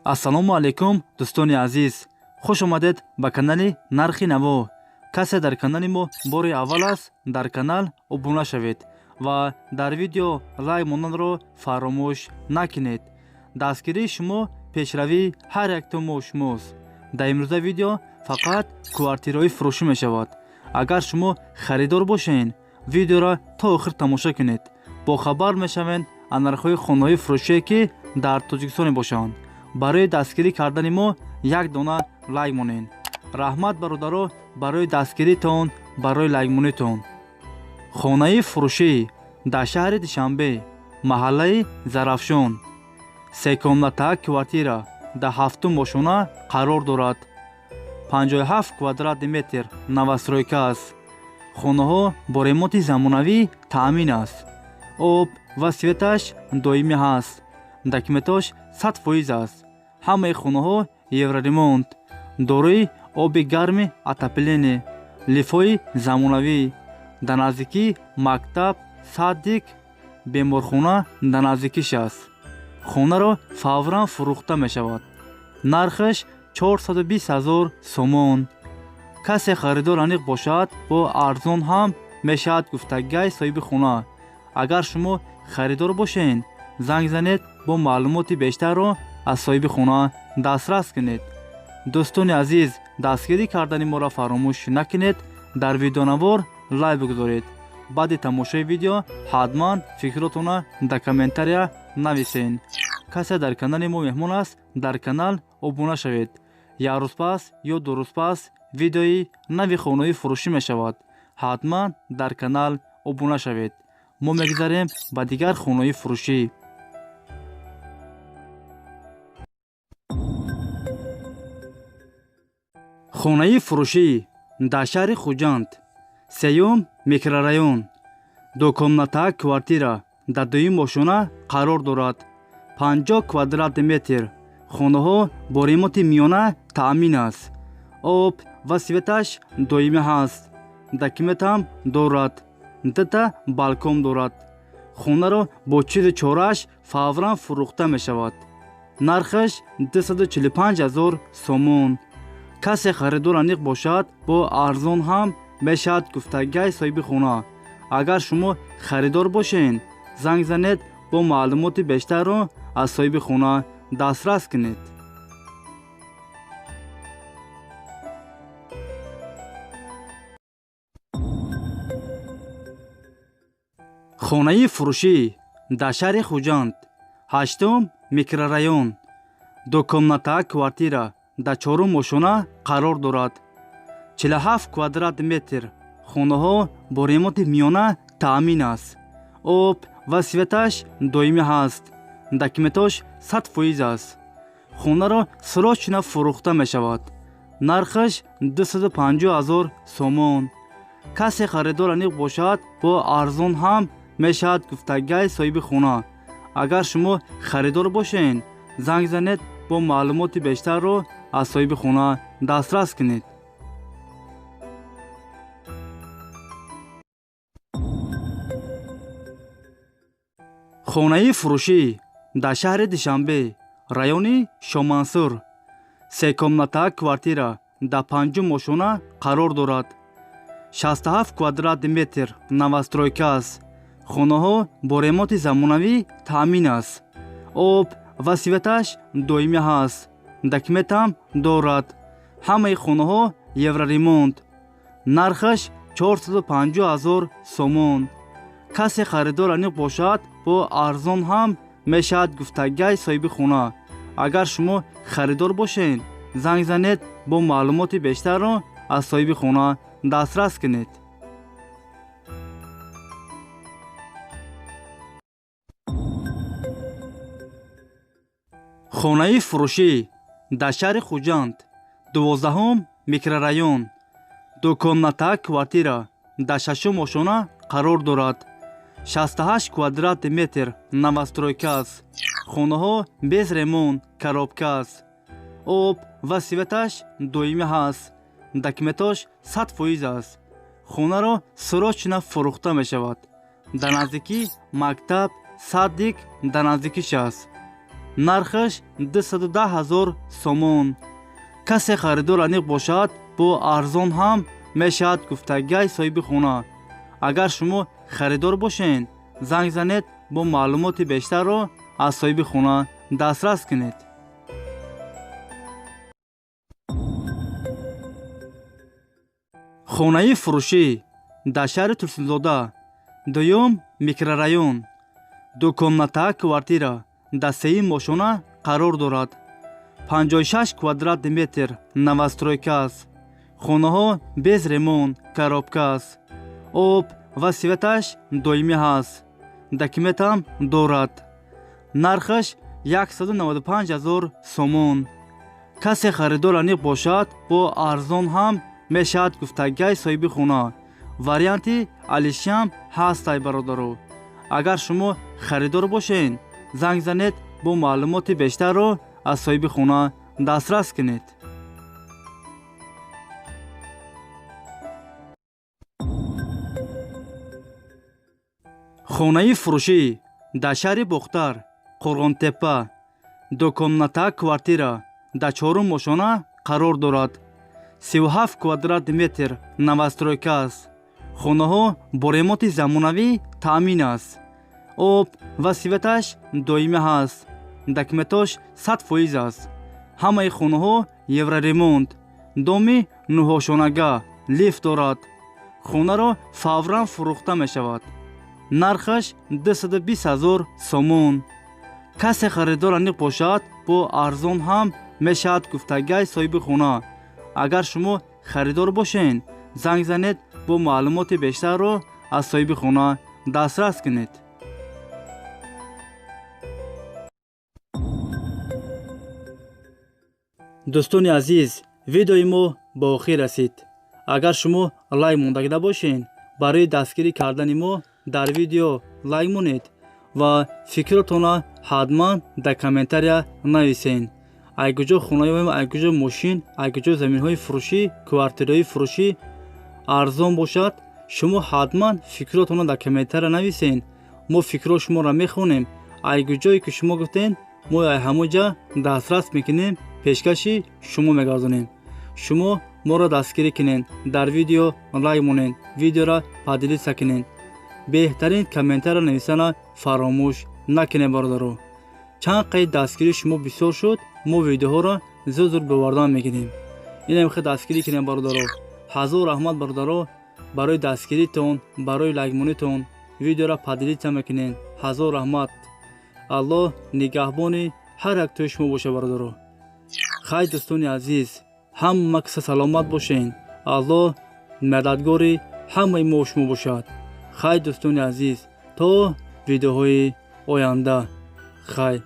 ассалому алайкум дӯстони азиз, хуш омадед ба канали Нархи Наво. Касе дар канали мо бори аввал аст, дар канал обуна шавед ва дар видео лайк монданро фаромӯш накунед. дастгирии шумо пешравии ҳар яктомо шумост. дар имрӯза видео фақат квартираҳои фурӯшӣ мешавад. агар шумо харидор бошед, видеоро то охир тамошо кунед. бохабар мешавед аз нархҳои хонаҳои фурӯшие ки дар Тоҷикистон бошанд. барои дастгирӣ кардани мо як дона лайк монед. раҳмат бародаро барои дастгиритон, барои лайкмонитон. хонаи фурӯшӣ дар шаҳри Душанбе, маҳаллаи Зарафшон. секомнатаак квартира дар 7-ум ошона қарор дорад. 57 квадратный метр новостройка аст. хонаҳо бо ремонти замонавӣ таъмин аст. об ва светаш доимӣ ҳаст. документош 100% аст. ҳамаи хонаҳо евроремонт. дорои оби гарми отопление, лифҳои замонавӣ. дар наздикии мактаб, садик, беморхона дар наздикиш аст. хонаро фавран фурӯхта мешавад. нархаш 420 000 сомон. касе харидор аниқ бошад, бо арзон ҳам мешавад гуфтагиҳои соҳиби хона. агар шумо харидор бошед, занг занед, бо маълумоти бештарро аз соҳиби хона дастрас кунед. дӯстони азиз, дастгирӣ кардани моро фаромӯш накунед. дар видеонавор лайк бигузоред. баъди тамошои видео ҳатман фикротона дар комментария нависед. касе дар канали мо меҳмон аст, дар канал обуна шавед. як рӯз пас ё ду рӯз пас видеои нави хонаҳои фурӯшӣ мешавад. ҳатман дар канал обуна шавед. мо мегузарем ба дигар хонаҳои фурӯшӣ. хонаи фурӯшӣ дар шаҳри Хуҷанд, 3-ум микрорайон. дукомнатаак квартира дар 2-ум ошона қарор дорад. 50 квадратный метр. хонаҳо бо ремонти миёна таъмин аст. об ва светаш доимӣ ҳаст. документам дорад. 2 балкон дорад. хонаро бо чизи чорааш фавран фурӯхта мешавад. нархаш 245 000 сомон. касе харидор аниқ бошад, бо арзон ҳам мешавад гуфтагиҳои соҳиби хона. агар шумо харидор бошед, занг занед, бо маълумоти бештарро аз соҳиби хона дастрас кунед. хонаи фурӯшӣ дар шаҳри Хуҷанд, 8-ум микрорайон. дукомнатаак квартира дар 4-ум ошона қарор дорад. 47 квадратный метр. хонаҳо бо ремонти миёна таъмин аст. об ва светаш доимӣ ҳаст. документош 100% аст. хонаро срочно фурӯхта мешавад. нархаш 250 000 сомон. касе харидор аниқ бошад, бо арзон ҳам мешавад гуфтагиҳои соҳиби хона. агар шумо харидор бошед, занг занед, бо маълумоти бештарро аз соҳиби хона дастрас кунед. хонаи фурӯшӣ дар шаҳри Душанбе, райони Шомансур. 3-комнатаак квартира дар 5-ум ошона қарор дорад. 67 квадратный метр новостройка аст. хонаҳо бо ремонти замонавӣ таъмин аст. об ва светаш доимӣ ҳаст. документам дорад. ҳамаи хонаҳо евроремонт. нархаш 450 000 сомон. касе харидор аниқ бошад, бо арзон ҳам мешавад гуфтагиҳои соҳиби хона. агар шумо харидор бошед, занг занед, бо маълумоти бештарро аз соҳиби хона дастрас кунед. хонаи фурӯшӣ дар шаҳри Хуҷанд, 12-ум микрорайон. дукомнатаак квартира дар 6-ум ошона қарор дорад. 68 квадратный метр новостройка аст. хонаҳо без ремонт, коробка аст. об ва светаш доимӣ ҳаст. документош 100% аст. хонаро срочно фурӯхта мешавад. дар наздикии мактаб, садик дар наздикиш аст. нархаш 210,000 сомон. касе харидор аниқ бошад бо арзон ҳам мешавад гуфтагиҳои соҳиби хона. агар шумо харидор бошен, занг занед бо маълумоти бештарро аз соҳиби хона дастрас кунед. хонаи фурӯшӣ дар шаҳри Турсунзода, дуюм микрорайон, дукомната квартира дар сеюми мошона қарор дорад. 56 квадрат метр новостройка аст. хонаҳо без ремонт, коробка аст. об ва светаш доимӣ ҳаст. документам дорад. нархаш 195,000 сомон. касе харидор аниқ бошад бо арзон ҳам мешавад гуфтагиҳои соҳиби хона. варианти алишам ҳастай бародаро. агар шумо харидор бошен, занг занед бо маълумоти бештарро аз соҳиби хона дастрас кунед. хонаи фурӯшӣ дар шаҳри Бухтар, Қурғонтепа, дукомната квартира дар 4 мошона қарор дорад. 37 квадрат метр новостройка аст. хонаҳо бо ремонти замонавӣ таъмин аст. об ва светаш доимӣ ҳаст. документош 100% аст. ҳамаи хонаҳо евроремонт. доми нӯҳошонага, лифт дорад. хонаро фавран фурӯхта мешавад. нархаш 220,000 сомон. касе харидор аниқ бошад бо арзон ҳам мешавад гуфтагиҳои соҳиби хона. агар шумо харидор бошен, занг занед бо маълумоти бештарро аз соҳиби хона дастрас кунед. дӯстони азиз, видеои мо ба охир расид. агар шумо лайк монда набошен, барои дастгирӣ кардани мо дар видео лайк монед ва фикротона ҳатман дар комментария нависен. айкуҷо хонаҳои, айкуҷо мошин, айкуҷо заминҳои фурӯшӣ, квартираҳои фурӯшӣ арзон бошад, шумо ҳатман фикротона дар комментария нависен. мо фикро шуморо мехонем. айкуҷое ки шумо гуфтен, мо ҳамоҷа дастрас мекунем, пешкаши шумо мегардонем. шумо моро дастгирӣ кунен, дар видео лайк монен, видеоро падилиса кунен. беҳтарин комментария нависана фаромӯш накунед бародаро. чанд қайд дастгирии шумо бисёр шуд, мо видеоҳоро зуд бовардан мегирем. инам хеле дастгирӣ кунед бародаро. ҳазор раҳмат бародаро барои дастгиритон, барои лайкмонитон. видеоро падилиса мекунен. ҳазор раҳмат. аллоҳ нигаҳбони ҳар яктои шумо боша бародаро. хай дӯстони азиз, ҳама киса саломат бошен. аллоҳ мададгори ҳамаи мо шумо бошад. хай дӯстони азиз, то видеоҳои оянда. хай.